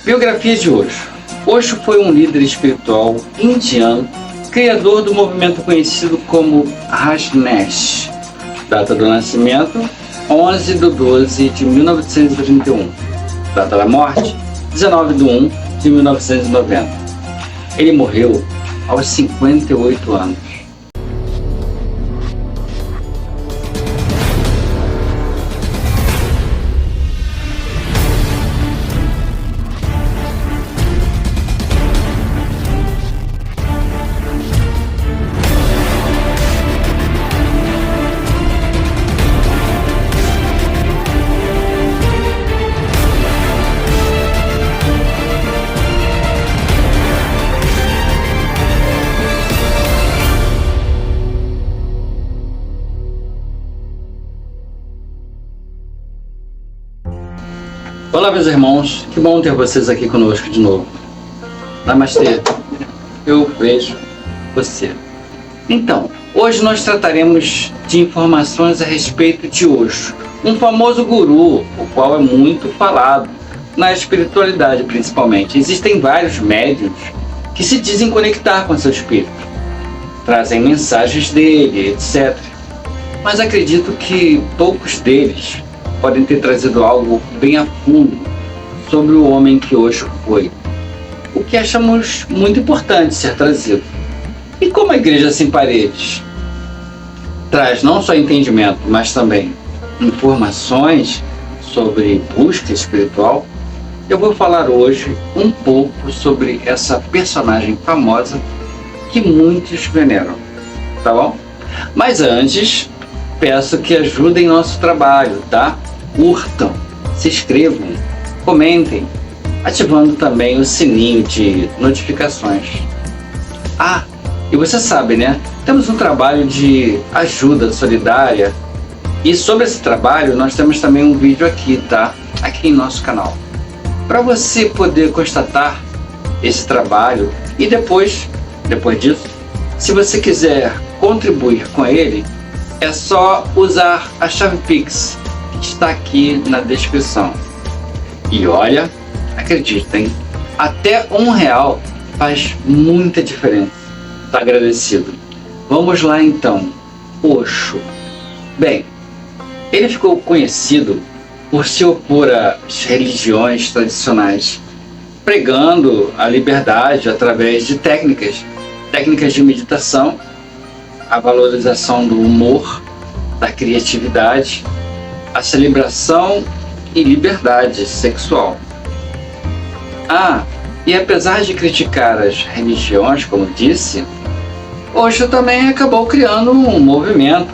Biografia de Osho. Osho foi um líder espiritual indiano, criador do movimento conhecido como Rajneesh. Data do nascimento, 11/12/1931. Data da morte, 19/1/1990. Ele morreu aos 58 anos. Olá, meus irmãos, que bom ter vocês aqui conosco de novo. Namastê, eu vejo você. Então, hoje nós trataremos de informações a respeito de Osho, um famoso guru, o qual é muito falado na espiritualidade principalmente. Existem vários médiuns que se dizem conectar com seu espírito, trazem mensagens dele, etc. Mas acredito que poucos deles podem ter trazido algo bem a fundo sobre o homem que Osho foi, o que achamos muito importante ser trazido. E como a Igreja Sem Paredes traz não só entendimento, mas também informações sobre busca espiritual, eu vou falar hoje um pouco sobre essa personagem famosa que muitos veneram, tá bom? Mas antes, peço que ajudem nosso trabalho, tá? Curtam, se inscrevam, comentem, ativando também o sininho de notificações. Ah, e você sabe, né? Temos um trabalho de ajuda solidária e sobre esse trabalho nós temos também um vídeo aqui, tá? Aqui em nosso canal. Para você poder constatar esse trabalho e depois disso, se você quiser contribuir com ele, é só usar a chave Pix, que está aqui na descrição. E olha, acreditem, até R$1 faz muita diferença. Tá agradecido. Vamos lá então. Osho. Bem, ele ficou conhecido por se opor às religiões tradicionais, pregando a liberdade através de técnicas de meditação, a valorização do humor, da criatividade, a celebração e liberdade sexual. Ah, e apesar de criticar as religiões, como disse, Osho também acabou criando um movimento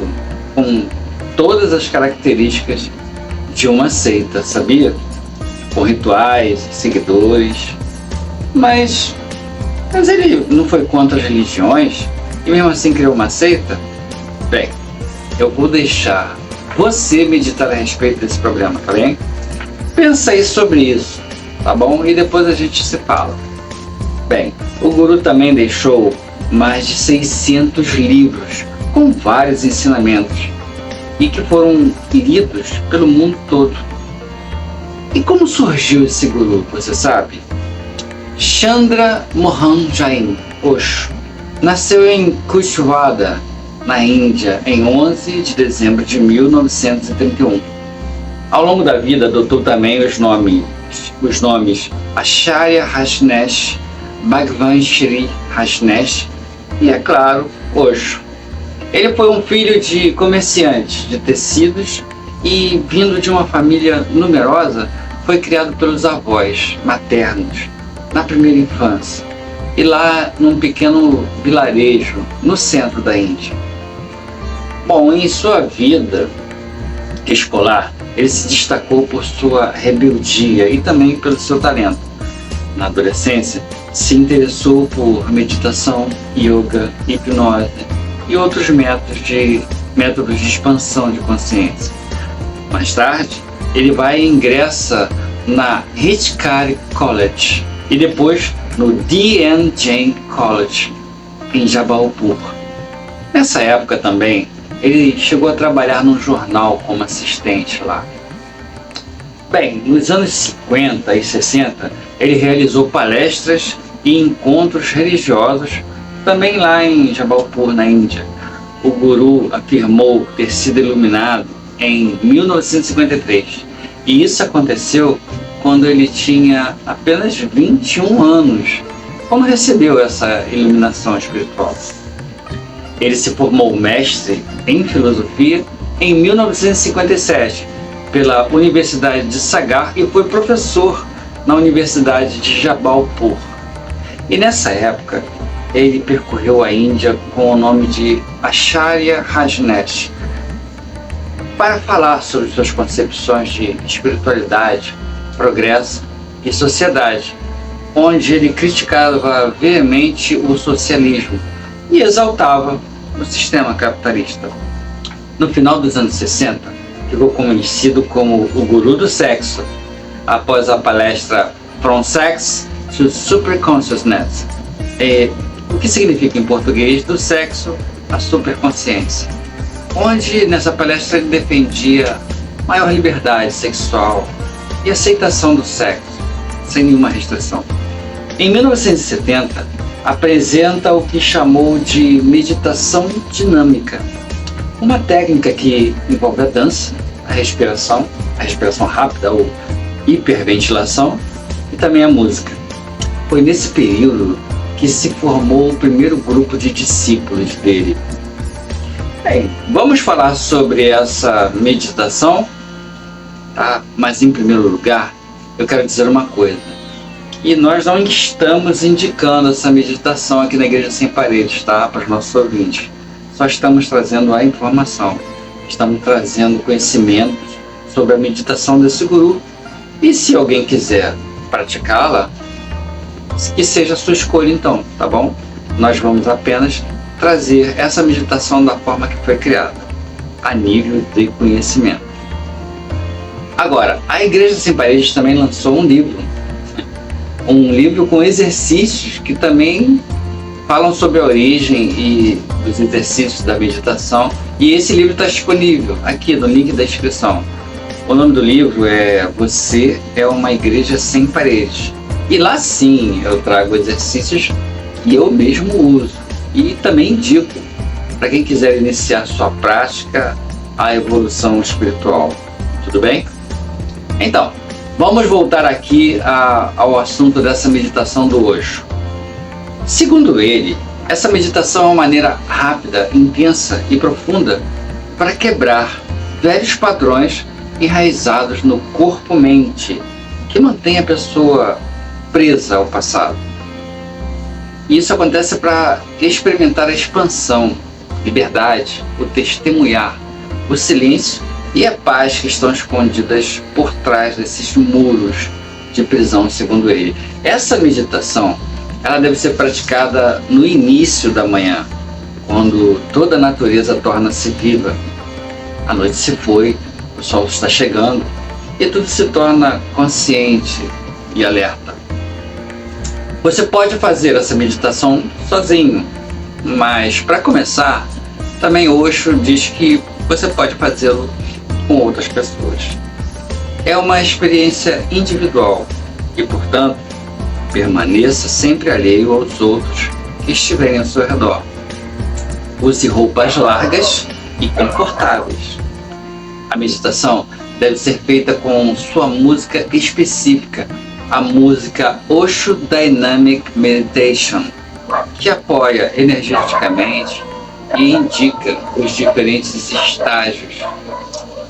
com todas as características de uma seita, sabia? Com rituais, seguidores, mas ele não foi contra as religiões e mesmo assim criou uma seita? Bem, eu vou deixar você meditar a respeito desse problema, tá bem? Pensa aí sobre isso, tá bom? E depois a gente se fala. Bem, o guru também deixou mais de 600 livros com vários ensinamentos e que foram lidos pelo mundo todo. E como surgiu esse guru, você sabe? Chandra Mohan Jain Osho nasceu em Kushwada, na Índia, em 11 de dezembro de 1931. Ao longo da vida adotou também os nomes Acharya Rajneesh, Bhagwan Shree Rajneesh e, é claro, Osho. Ele foi um filho de comerciantes de tecidos e, vindo de uma família numerosa, foi criado pelos avós maternos na primeira infância e lá num pequeno vilarejo no centro da Índia. Bom, em sua vida escolar, ele se destacou por sua rebeldia e também pelo seu talento. Na adolescência, se interessou por meditação, yoga, hipnose e outros métodos de expansão de consciência. Mais tarde, ele vai e ingressa na Hitchcock College e depois no D.N. Jain College, em Jabalpur. Nessa época também, ele chegou a trabalhar num jornal como assistente lá. Bem, nos anos 50 e 60, ele realizou palestras e encontros religiosos também lá em Jabalpur, na Índia. O guru afirmou ter sido iluminado em 1953, e isso aconteceu quando ele tinha apenas 21 anos, quando recebeu essa iluminação espiritual. Ele se formou mestre em filosofia em 1957 pela Universidade de Sagar e foi professor na Universidade de Jabalpur. E nessa época, ele percorreu a Índia com o nome de Acharya Rajneesh para falar sobre suas concepções de espiritualidade, progresso e sociedade, onde ele criticava veemente o socialismo e exaltava o sistema capitalista. No final dos anos 60, ficou conhecido como o guru do sexo, após a palestra From Sex to Superconsciousness, o que significa em português do sexo à superconsciência, onde nessa palestra ele defendia maior liberdade sexual e aceitação do sexo, sem nenhuma restrição. Em 1970, apresenta o que chamou de meditação dinâmica, uma técnica que envolve a dança, a respiração rápida ou hiperventilação e também a música. Foi nesse período que se formou o primeiro grupo de discípulos dele. Bem, vamos falar sobre essa meditação, tá? Mas em primeiro lugar, eu quero dizer uma coisa. E nós não estamos indicando essa meditação aqui na Igreja Sem Paredes, tá? Para os nossos ouvintes. Só estamos trazendo a informação. Estamos trazendo conhecimentos sobre a meditação desse guru. E se alguém quiser praticá-la, que seja a sua escolha então, tá bom? Nós vamos apenas trazer essa meditação da forma que foi criada, a nível de conhecimento. Agora, a Igreja Sem Paredes também lançou um livro com exercícios que também falam sobre a origem e os exercícios da meditação, e esse livro está disponível aqui no link da descrição. O nome do livro é Você é uma Igreja Sem Paredes. E lá sim eu trago exercícios que eu mesmo uso e também indico para quem quiser iniciar sua prática, a evolução espiritual. Tudo bem? Então, vamos voltar aqui ao assunto dessa meditação do Osho. Segundo ele, essa meditação é uma maneira rápida, intensa e profunda para quebrar velhos padrões enraizados no corpo-mente, que mantém a pessoa presa ao passado. Isso acontece para experimentar a expansão, liberdade, o testemunhar, o silêncio e a paz que estão escondidas por trás desses muros de prisão, segundo ele. Essa meditação, ela deve ser praticada no início da manhã, quando toda a natureza torna-se viva. A noite se foi, o sol está chegando e tudo se torna consciente e alerta. Você pode fazer essa meditação sozinho, mas para começar, também Osho diz que você pode fazê-lo com outras pessoas. É uma experiência individual e, portanto, permaneça sempre alheio aos outros que estiverem ao seu redor. Use roupas largas e confortáveis. A meditação deve ser feita com sua música específica, a música Osho Dynamic Meditation, que apoia energeticamente e indica os diferentes estágios.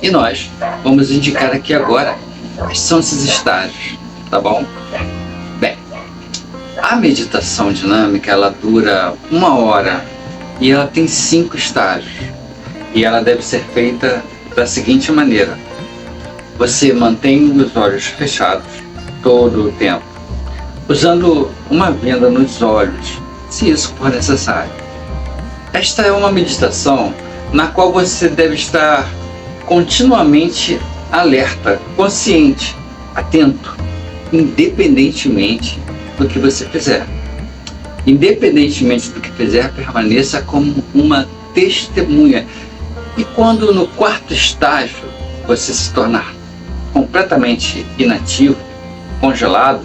E nós vamos indicar aqui agora quais são esses estágios, tá bom? Bem, a meditação dinâmica, ela dura 1 hora e ela tem 5 estágios. E ela deve ser feita da seguinte maneira: você mantém os olhos fechados todo o tempo, usando uma venda nos olhos, se isso for necessário. Esta é uma meditação na qual você deve estar continuamente alerta, consciente, atento, independentemente do que você fizer. Independentemente do que fizer, permaneça como uma testemunha. E quando no 4º estágio você se tornar completamente inativo, congelado,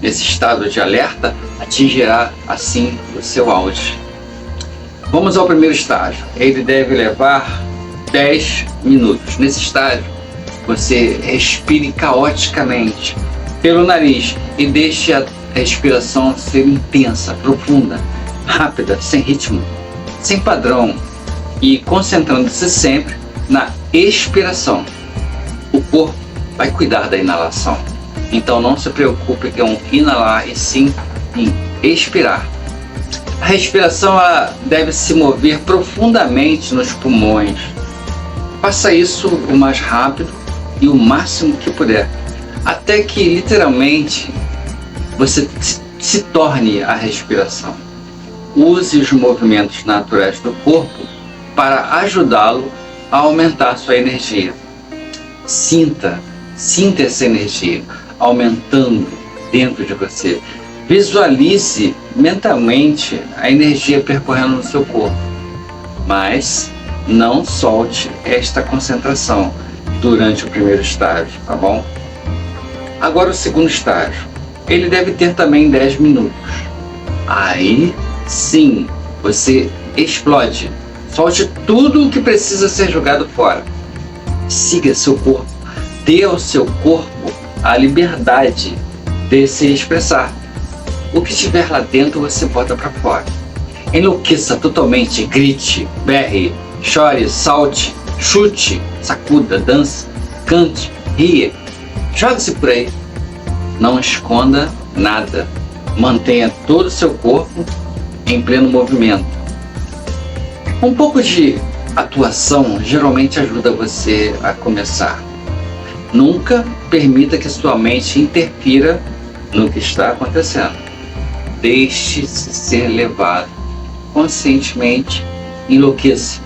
nesse estado de alerta, atingirá assim o seu auge. Vamos ao primeiro estágio. Ele deve levar 10 minutos. Nesse estágio, você respire caoticamente pelo nariz e deixe a respiração ser intensa, profunda, rápida, sem ritmo, sem padrão e concentrando-se sempre na expiração. O corpo vai cuidar da inalação. Então não se preocupe com inalar e sim em expirar. A respiração deve se mover profundamente nos pulmões. Faça isso o mais rápido e o máximo que puder, até que literalmente você se torne a respiração. Use os movimentos naturais do corpo para ajudá-lo a aumentar sua energia. Sinta essa energia aumentando dentro de você. Visualize mentalmente a energia percorrendo no seu corpo, mas não solte esta concentração durante o primeiro estágio, tá bom? Agora o segundo estágio, ele deve ter também 10 minutos. Aí sim, você explode. Solte tudo o que precisa ser jogado fora. Siga seu corpo. Dê ao seu corpo a liberdade de se expressar. O que estiver lá dentro você bota para fora. Enlouqueça totalmente, grite, berre, chore, salte, chute, sacuda, dance, cante, ria. Jogue-se por aí. Não esconda nada. Mantenha todo o seu corpo em pleno movimento. Um pouco de atuação geralmente ajuda você a começar. Nunca permita que sua mente interfira no que está acontecendo. Deixe-se ser levado conscientemente, enlouqueça.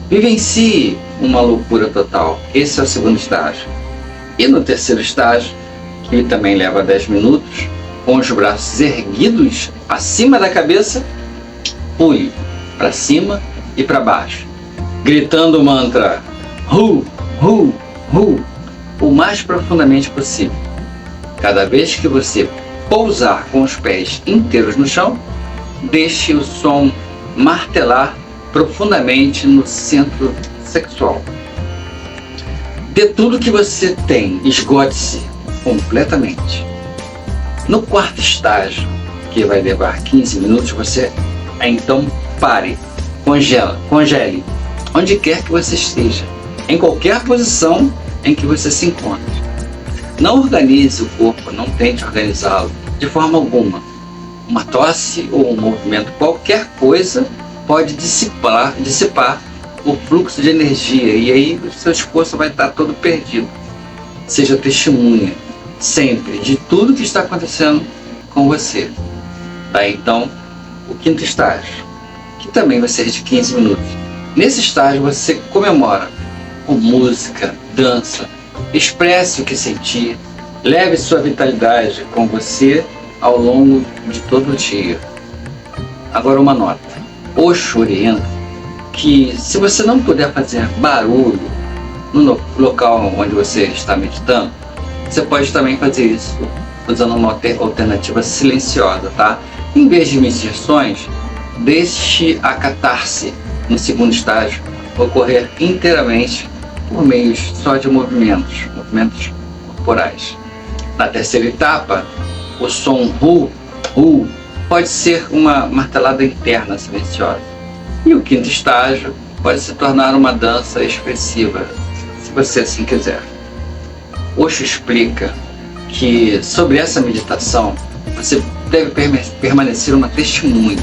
Vivencie uma loucura total. Esse é o segundo estágio. E no terceiro estágio, que também leva 10 minutos, com os braços erguidos acima da cabeça, pule para cima e para baixo, gritando o mantra Hu, Hu, Hu, o mais profundamente possível. Cada vez que você pousar com os pés inteiros no chão, deixe o som martelar profundamente no centro sexual. Dê tudo que você tem, esgote-se completamente. No quarto estágio, que vai levar 15 minutos, você então pare, congele, onde quer que você esteja, em qualquer posição em que você se encontre. Não organize o corpo, não tente organizá-lo de forma alguma. Uma tosse ou um movimento, qualquer coisa pode dissipar o fluxo de energia e aí o seu esforço vai estar todo perdido. Seja testemunha sempre de tudo que está acontecendo com você. Daí então o quinto estágio, que também vai ser de 15 minutos. Nesse estágio você comemora com música, dança, expresse o que sentir, leve sua vitalidade com você ao longo de todo o dia. Agora uma nota. Osho orienta que se você não puder fazer barulho no local onde você está meditando, você pode também fazer isso usando uma alternativa silenciosa, tá? Em vez de meditações, deixe a catarse no segundo estágio ocorrer inteiramente por meio só de movimentos corporais. Na terceira etapa, o som Hu, Hu pode ser uma martelada interna silenciosa. E o quinto estágio pode se tornar uma dança expressiva, se você assim quiser. Osho explica que sobre essa meditação você deve permanecer uma testemunha.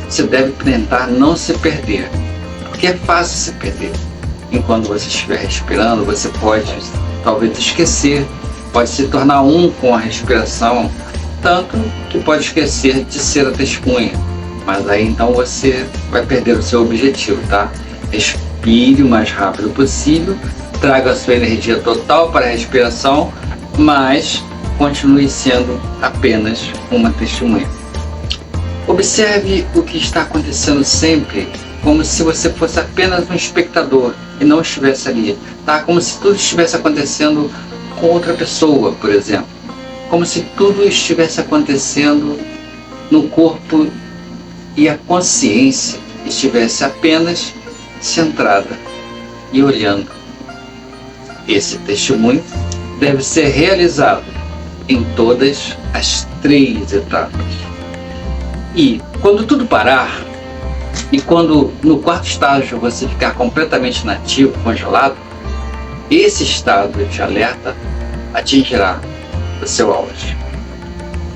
Você deve tentar não se perder, porque é fácil se perder. Enquanto você estiver respirando, você pode talvez esquecer, pode se tornar um com a respiração, tanto que pode esquecer de ser a testemunha. Mas aí então você vai perder o seu objetivo, tá? Respire o mais rápido possível, traga a sua energia total para a respiração, mas continue sendo apenas uma testemunha. Observe o que está acontecendo sempre, como se você fosse apenas um espectador e não estivesse ali, tá? Como se tudo estivesse acontecendo com outra pessoa, por exemplo, como se tudo estivesse acontecendo no corpo e a consciência estivesse apenas centrada e olhando. Esse testemunho deve ser realizado em todas as 3 etapas. E quando tudo parar, e quando no 4º estágio você ficar completamente inativo, congelado, esse estado de alerta atingirá o seu auge.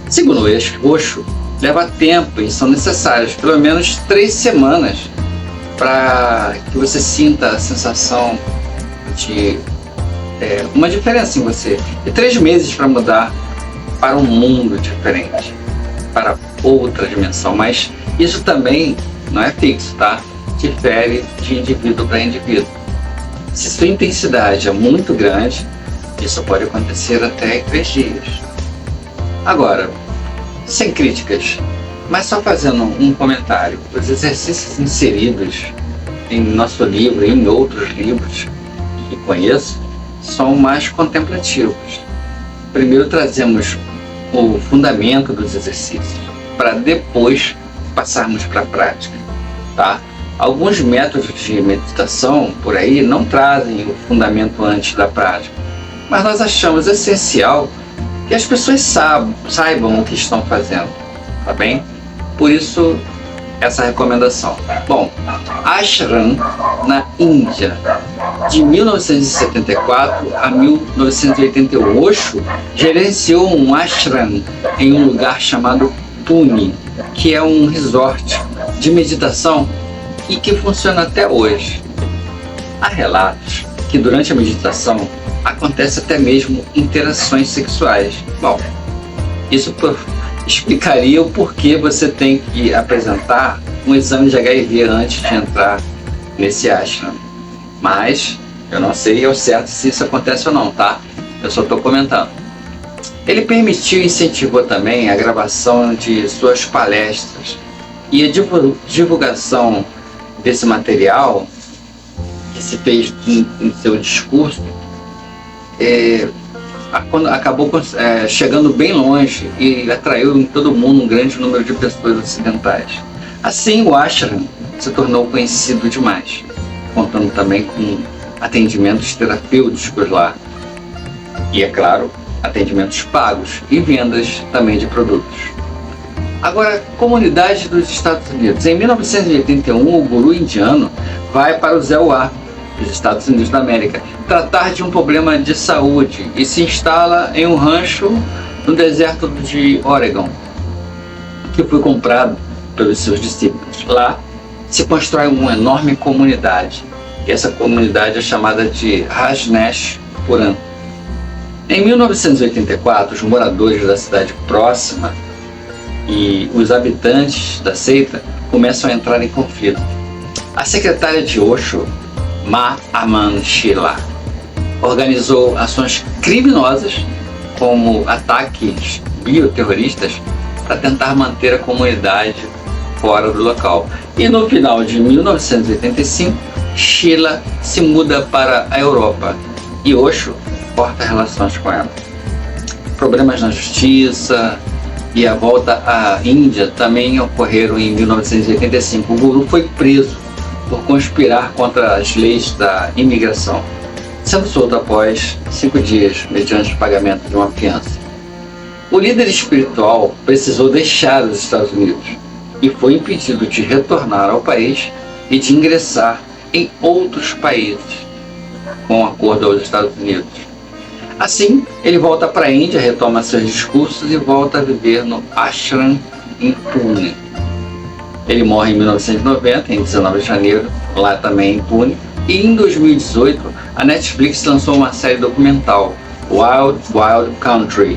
Segundo o Osho, leva tempo e são necessárias pelo menos 3 semanas para que você sinta a sensação de uma diferença em você, e 3 meses para mudar para um mundo diferente, para outra dimensão. Mas isso também não é fixo, tá? Difere de indivíduo para indivíduo. Se sua intensidade é muito grande, isso pode acontecer até em 3 dias. Agora, sem críticas, mas só fazendo um comentário, os exercícios inseridos em nosso livro e em outros livros que conheço são mais contemplativos. Primeiro trazemos o fundamento dos exercícios, para depois passarmos para a prática, tá? Alguns métodos de meditação por aí não trazem o fundamento antes da prática, mas nós achamos essencial que as pessoas saibam o que estão fazendo, tá bem? Por isso, essa recomendação. Bom, Ashram na Índia, de 1974 a 1981, Osho gerenciou um ashram em um lugar chamado Pune, que é um resort de meditação e que funciona até hoje. Há relatos que durante a meditação acontece até mesmo interações sexuais. Bom, isso explicaria o porquê você tem que apresentar um exame de HIV antes de entrar nesse ashram. Mas eu não sei ao certo se isso acontece ou não, tá? Eu só estou comentando. Ele permitiu e incentivou também a gravação de suas palestras e a divulgação desse material que se fez em seu discurso acabou chegando bem longe e atraiu em todo mundo um grande número de pessoas ocidentais. Assim, o ashram se tornou conhecido demais, contando também com atendimentos terapêuticos lá e, é claro, atendimentos pagos e vendas também de produtos. Agora, comunidade dos Estados Unidos. Em 1981, o guru indiano vai para o Zéuá, dos Estados Unidos da América, tratar de um problema de saúde e se instala em um rancho no deserto de Oregon, que foi comprado pelos seus discípulos. Lá se constrói uma enorme comunidade, e essa comunidade é chamada de Rajneeshpuram. Em 1984, os moradores da cidade próxima e os habitantes da seita começam a entrar em conflito. A secretária de Osho, Ma Aman Sheila, organizou ações criminosas, como ataques bioterroristas, para tentar manter a comunidade fora do local. E no final de 1985, Sheila se muda para a Europa e Osho corta relações com ela. Problemas na justiça e a volta à Índia também ocorreram em 1985. O guru foi preso por conspirar contra as leis da imigração, sendo solto após 5 dias, mediante o pagamento de uma fiança. O líder espiritual precisou deixar os Estados Unidos e foi impedido de retornar ao país e de ingressar em outros países com acordo aos Estados Unidos. Assim, ele volta para a Índia, retoma seus discursos e volta a viver no ashram em Pune. Ele morre em 1990, em 19 de janeiro, lá também em Pune. E em 2018, a Netflix lançou uma série documental, Wild Wild Country,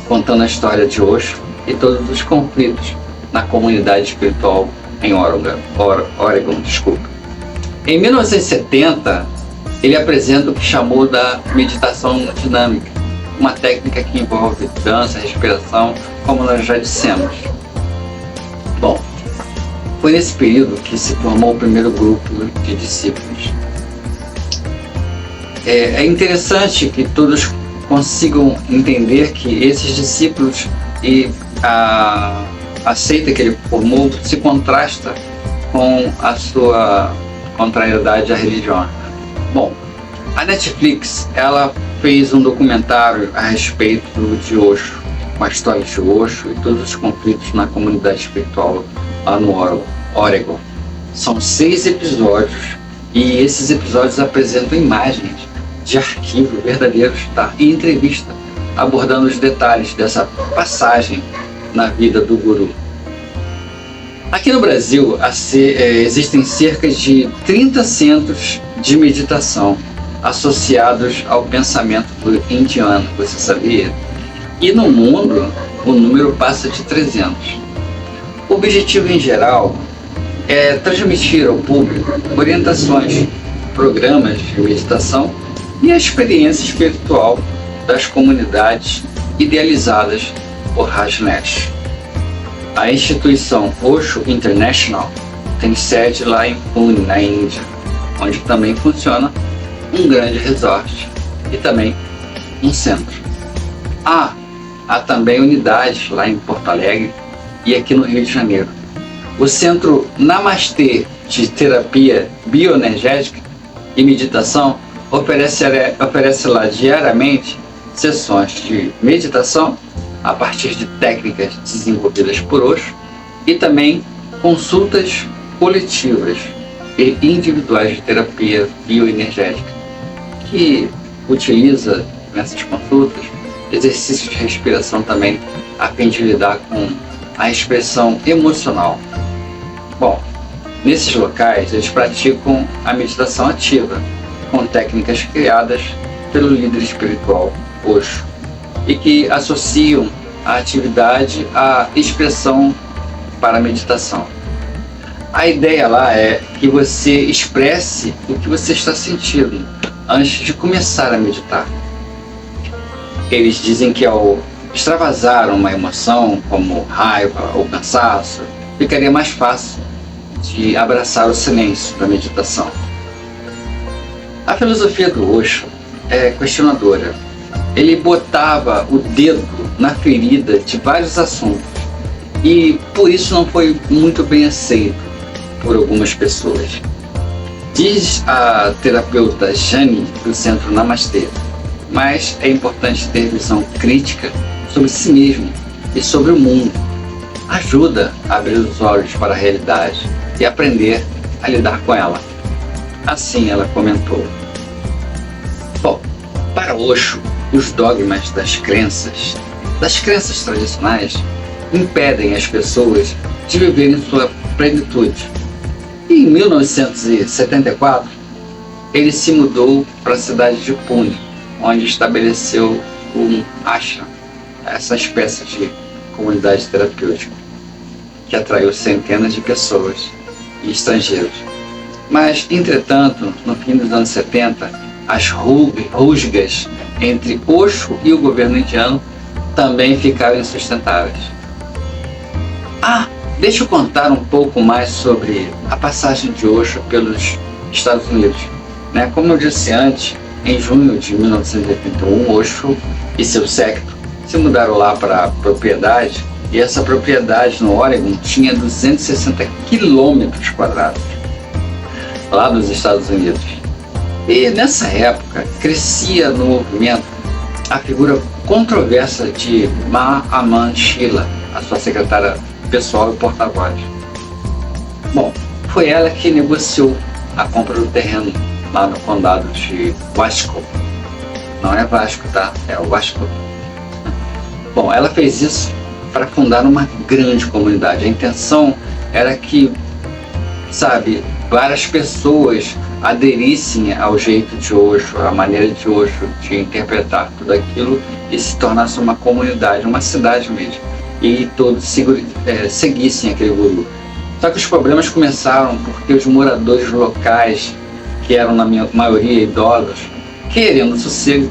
contando a história de Osho e todos os conflitos na comunidade espiritual em Oregon. Em 1970, ele apresenta o que chamou da meditação dinâmica, uma técnica que envolve dança, respiração, como nós já dissemos. Bom, foi nesse período que se formou o primeiro grupo de discípulos. É interessante que todos consigam entender que esses discípulos e a seita que ele formou se contrasta com a sua contrariedade à religião. Bom, a Netflix, ela fez um documentário a respeito de Osho, com a história de Osho e todos os conflitos na comunidade espiritual lá no Oregon. São 6 episódios e esses episódios apresentam imagens de arquivo verdadeiros, tá? E entrevista abordando os detalhes dessa passagem na vida do guru. Aqui no Brasil existem cerca de 30 centros de meditação associados ao pensamento indiano, você sabia? E no mundo o número passa de 300. O objetivo em geral é transmitir ao público orientações, programas de meditação e a experiência espiritual das comunidades idealizadas por Rajneesh. A instituição Osho International tem sede lá em Pune, na Índia, onde também funciona um grande resort e também um centro. Há também unidades lá em Porto Alegre e aqui no Rio de Janeiro. O Centro Namastê de Terapia Bioenergética e Meditação oferece lá diariamente sessões de meditação a partir de técnicas desenvolvidas por Osho e também consultas coletivas e individuais de terapia bioenergética, que utiliza nessas consultas exercícios de respiração também a fim de lidar com a expressão emocional. Bom, nesses locais eles praticam a meditação ativa com técnicas criadas pelo líder espiritual Osho e que associam a atividade à expressão para a meditação. A ideia lá é que você expresse o que você está sentindo antes de começar a meditar. Eles dizem que ao extravasar uma emoção como raiva ou cansaço, ficaria mais fácil de abraçar o silêncio da meditação. A filosofia do Osho é questionadora. Ele botava o dedo na ferida de vários assuntos e por isso não foi muito bem aceito por algumas pessoas. Diz a terapeuta Jani do Centro Namastê, mas é importante ter visão crítica sobre si mesmo e sobre o mundo. Ajuda a abrir os olhos para a realidade e aprender a lidar com ela. Assim ela comentou. Bom, para Osho, os dogmas das crenças tradicionais impedem as pessoas de viverem sua plenitude. E em 1974, ele se mudou para a cidade de Pune, onde estabeleceu um ashram, essa espécie de comunidade terapêutica, que atraiu centenas de pessoas e estrangeiros. Mas, entretanto, no fim dos anos 70, as rusgas entre Osho e o governo indiano também ficaram insustentáveis. Deixa eu contar um pouco mais sobre a passagem de Osho pelos Estados Unidos. Como eu disse antes, em junho de 1981, Osho e seu séquito se mudaram lá para a propriedade, e essa propriedade no Oregon tinha 260 quilômetros quadrados, lá dos Estados Unidos. E nessa época crescia no movimento a figura controversa de Mahatma Shila, a sua secretária pessoal e porta-voz. Bom, foi ela que negociou a compra do terreno lá no condado de Wasco. Não é Vasco, tá? É o Wasco. Bom, ela fez isso para fundar uma grande comunidade. A intenção era que, várias pessoas aderissem ao jeito de Osho, à maneira de Osho de interpretar tudo aquilo e se tornasse uma comunidade, uma cidade mesmo. E todos seguissem aquele guru. Só que os problemas começaram porque os moradores locais, que eram na maioria idosos, querendo sossego,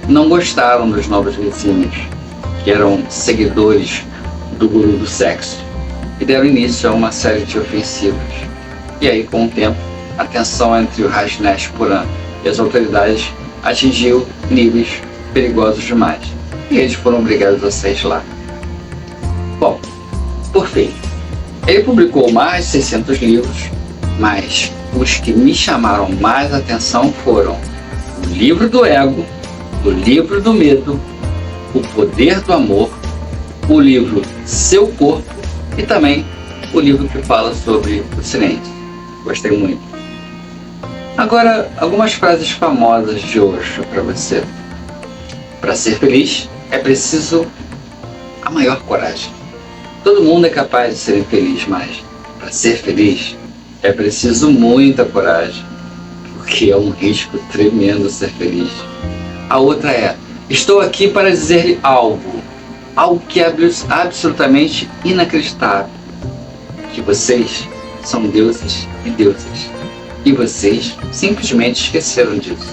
não gostaram dos novos vizinhos, que eram seguidores do guru do sexo, e deram início a uma série de ofensivas. E aí, com o tempo, a tensão entre o Rajneesh Puran e as autoridades atingiu níveis perigosos demais, e eles foram obrigados a sair de lá. Bom, por fim, ele publicou mais de 600 livros, mas os que me chamaram mais atenção foram o Livro do Ego, o Livro do Medo, o Poder do Amor, o livro Seu Corpo e também o livro que fala sobre o silêncio. Gostei muito. Agora, algumas frases famosas de Osho para você. Para ser feliz, é preciso a maior coragem. Todo mundo é capaz de ser infeliz, mas para ser feliz é preciso muita coragem, porque é um risco tremendo ser feliz. A outra é: estou aqui para dizer-lhe algo que é absolutamente inacreditável, que vocês são deuses e deusas, e vocês simplesmente esqueceram disso.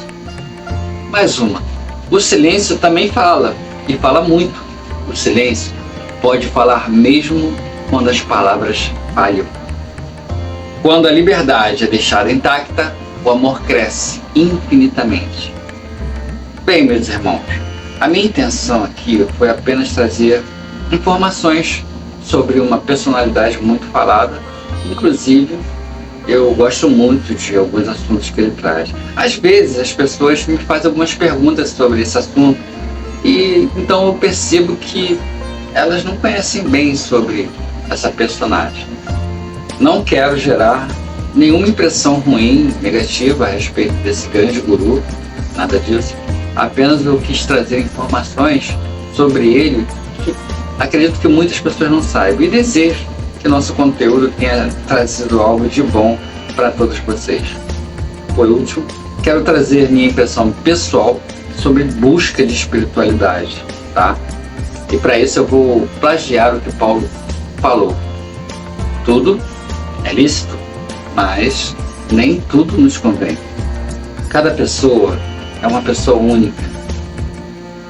Mais uma: o silêncio também fala, e fala muito. O silêncio pode falar mesmo quando as palavras falham. Quando a liberdade é deixada intacta, o amor cresce infinitamente. Bem, meus irmãos, a minha intenção aqui foi apenas trazer informações sobre uma personalidade muito falada. Inclusive, eu gosto muito de alguns assuntos que ele traz. Às vezes as pessoas me fazem algumas perguntas sobre esse assunto, e então eu percebo que elas não conhecem bem sobre essa personagem. Não quero gerar nenhuma impressão ruim, negativa a respeito desse grande guru, nada disso. Apenas eu quis trazer informações sobre ele que acredito que muitas pessoas não saibam, e desejo que nosso conteúdo tenha trazido algo de bom para todos vocês. Por último, quero trazer minha impressão pessoal sobre busca de espiritualidade, tá? E para isso eu vou plagiar o que Paulo falou. Tudo é lícito, mas nem tudo nos convém. Cada pessoa é uma pessoa única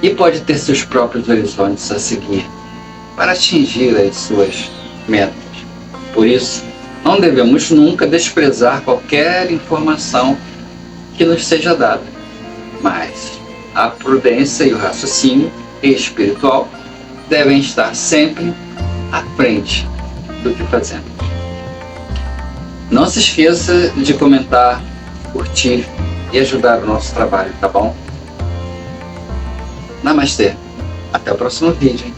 e pode ter seus próprios horizontes a seguir para atingir as suas metas. Por isso, não devemos nunca desprezar qualquer informação que nos seja dada, mas a prudência e o raciocínio espiritual devem estar sempre à frente do que fazemos. Não se esqueça de comentar, curtir e ajudar o nosso trabalho, tá bom? Namastê. Até o próximo vídeo, hein?